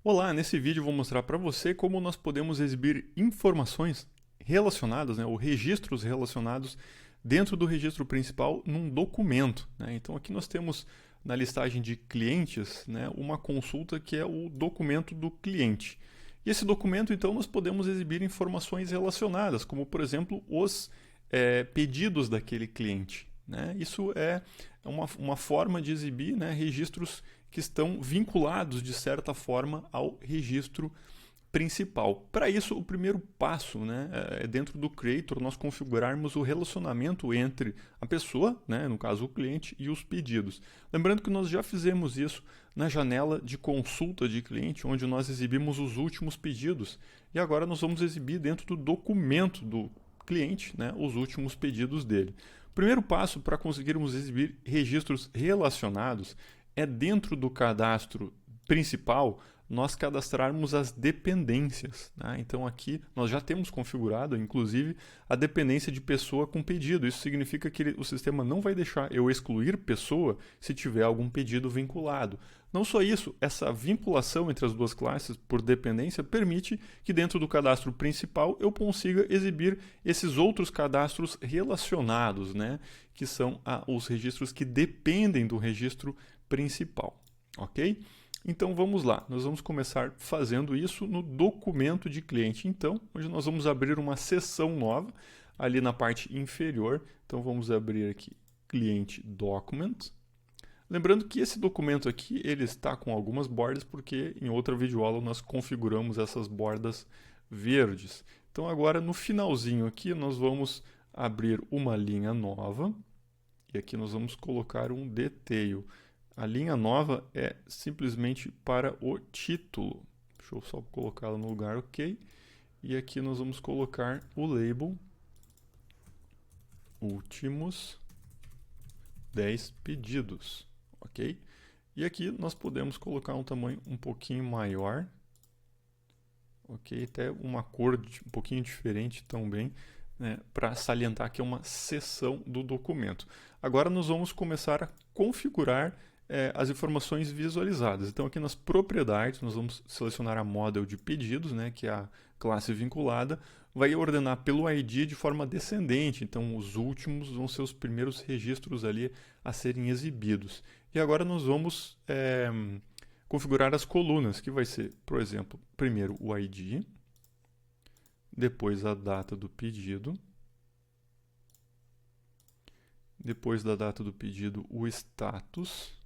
Olá, nesse vídeo eu vou mostrar para você como nós podemos exibir informações relacionadas, ou registros relacionados dentro do registro principal num documento. Então aqui nós temos na listagem de clientes, uma consulta que é o documento do cliente. E esse documento, então, nós podemos exibir informações relacionadas, como por exemplo os pedidos daquele cliente. Isso é uma forma de exibir registros que estão vinculados, de certa forma, ao registro principal. Para isso, o primeiro passo é dentro do Creator nós configurarmos o relacionamento entre a pessoa, no caso o cliente, e os pedidos. Lembrando que nós já fizemos isso na janela de consulta de cliente, onde nós exibimos os últimos pedidos. E agora nós vamos exibir dentro do documento do cliente os últimos pedidos dele. O primeiro passo para conseguirmos exibir registros relacionados é dentro do cadastro principal nós cadastrarmos as dependências. Então aqui nós já temos configurado, inclusive, a dependência de pessoa com pedido. Isso significa que o sistema não vai deixar eu excluir pessoa se tiver algum pedido vinculado. Não só isso, essa vinculação entre as duas classes por dependência permite que dentro do cadastro principal eu consiga exibir esses outros cadastros relacionados, que são os registros que dependem do registro principal, ok? Então vamos lá, nós vamos começar fazendo isso no documento de cliente. Então, hoje nós vamos abrir uma seção nova ali na parte inferior. Então vamos abrir aqui cliente document. Lembrando que esse documento aqui ele está com algumas bordas porque em outra videoaula nós configuramos essas bordas verdes. Então agora no finalzinho aqui nós vamos abrir uma linha nova e aqui nós vamos colocar um detail. A linha nova é simplesmente para o título. Deixa eu só colocá-la no lugar ok. E aqui nós vamos colocar o label últimos 10 pedidos, ok? E aqui nós podemos colocar um tamanho um pouquinho maior, ok? Até uma cor um pouquinho diferente também, para salientar que é uma seção do documento. Agora nós vamos começar a configurar as informações visualizadas. Então aqui nas propriedades nós vamos selecionar a model de pedidos, que é a classe vinculada, vai ordenar pelo ID de forma descendente, então os últimos vão ser os primeiros registros ali a serem exibidos. E agora nós vamos configurar as colunas, que vai ser, por exemplo, primeiro o ID, depois a data do pedido, depois da data do pedido o status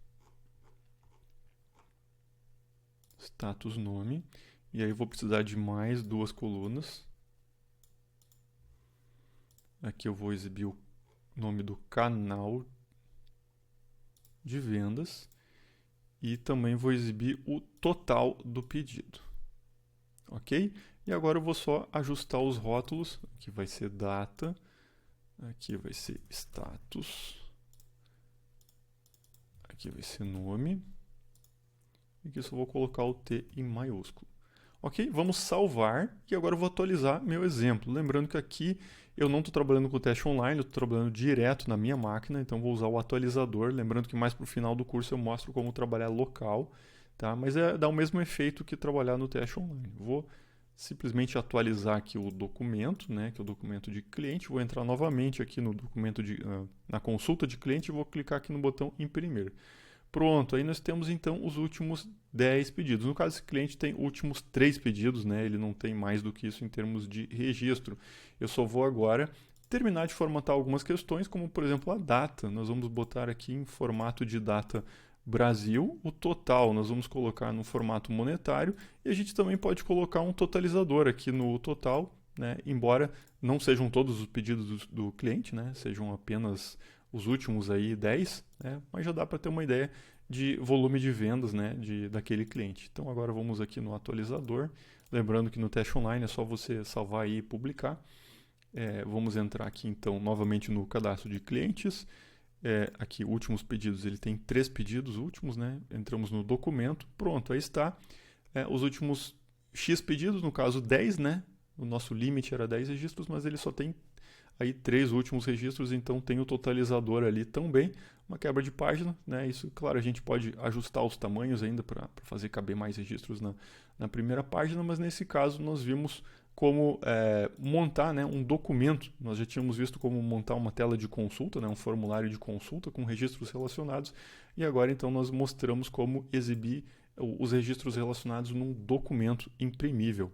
nome, e aí eu vou precisar de mais duas colunas. Aqui eu vou exibir o nome do canal de vendas e também vou exibir o total do pedido, ok? E agora eu vou só ajustar os rótulos, aqui vai ser data, aqui vai ser status, aqui vai ser nome, e aqui eu só vou colocar o T em maiúsculo. Ok? Vamos salvar e agora eu vou atualizar meu exemplo. Lembrando que aqui eu não estou trabalhando com o teste online, eu estou trabalhando direto na minha máquina, então vou usar o atualizador. Lembrando que mais para o final do curso eu mostro como trabalhar local, tá? Mas dá o mesmo efeito que trabalhar no teste online. Vou simplesmente atualizar aqui o documento, que é o documento de cliente. Vou entrar novamente aqui no documento na consulta de cliente e vou clicar aqui no botão imprimir. Pronto, aí nós temos então os últimos 10 pedidos. No caso, esse cliente tem últimos 3 pedidos, ele não tem mais do que isso em termos de registro. Eu só vou agora terminar de formatar algumas questões, como por exemplo a data. Nós vamos botar aqui em formato de data Brasil, o total nós vamos colocar no formato monetário e a gente também pode colocar um totalizador aqui no total, embora não sejam todos os pedidos do cliente, sejam apenas os últimos aí 10, mas já dá para ter uma ideia de volume de vendas daquele cliente. Então agora vamos aqui no atualizador, lembrando que no teste online é só você salvar aí e publicar. Vamos entrar aqui então novamente no cadastro de clientes, aqui últimos pedidos, ele tem 3 pedidos últimos, entramos no documento, pronto, aí está, os últimos X pedidos, no caso 10, o nosso limite era 10 registros, mas ele só tem aí 3 últimos registros, então tem o totalizador ali também, uma quebra de página, né? Isso, claro, a gente pode ajustar os tamanhos ainda para fazer caber mais registros na primeira página, mas nesse caso nós vimos como montar, né, um documento. Nós já tínhamos visto como montar uma tela de consulta, né, um formulário de consulta com registros relacionados, e agora então nós mostramos como exibir os registros relacionados num documento imprimível.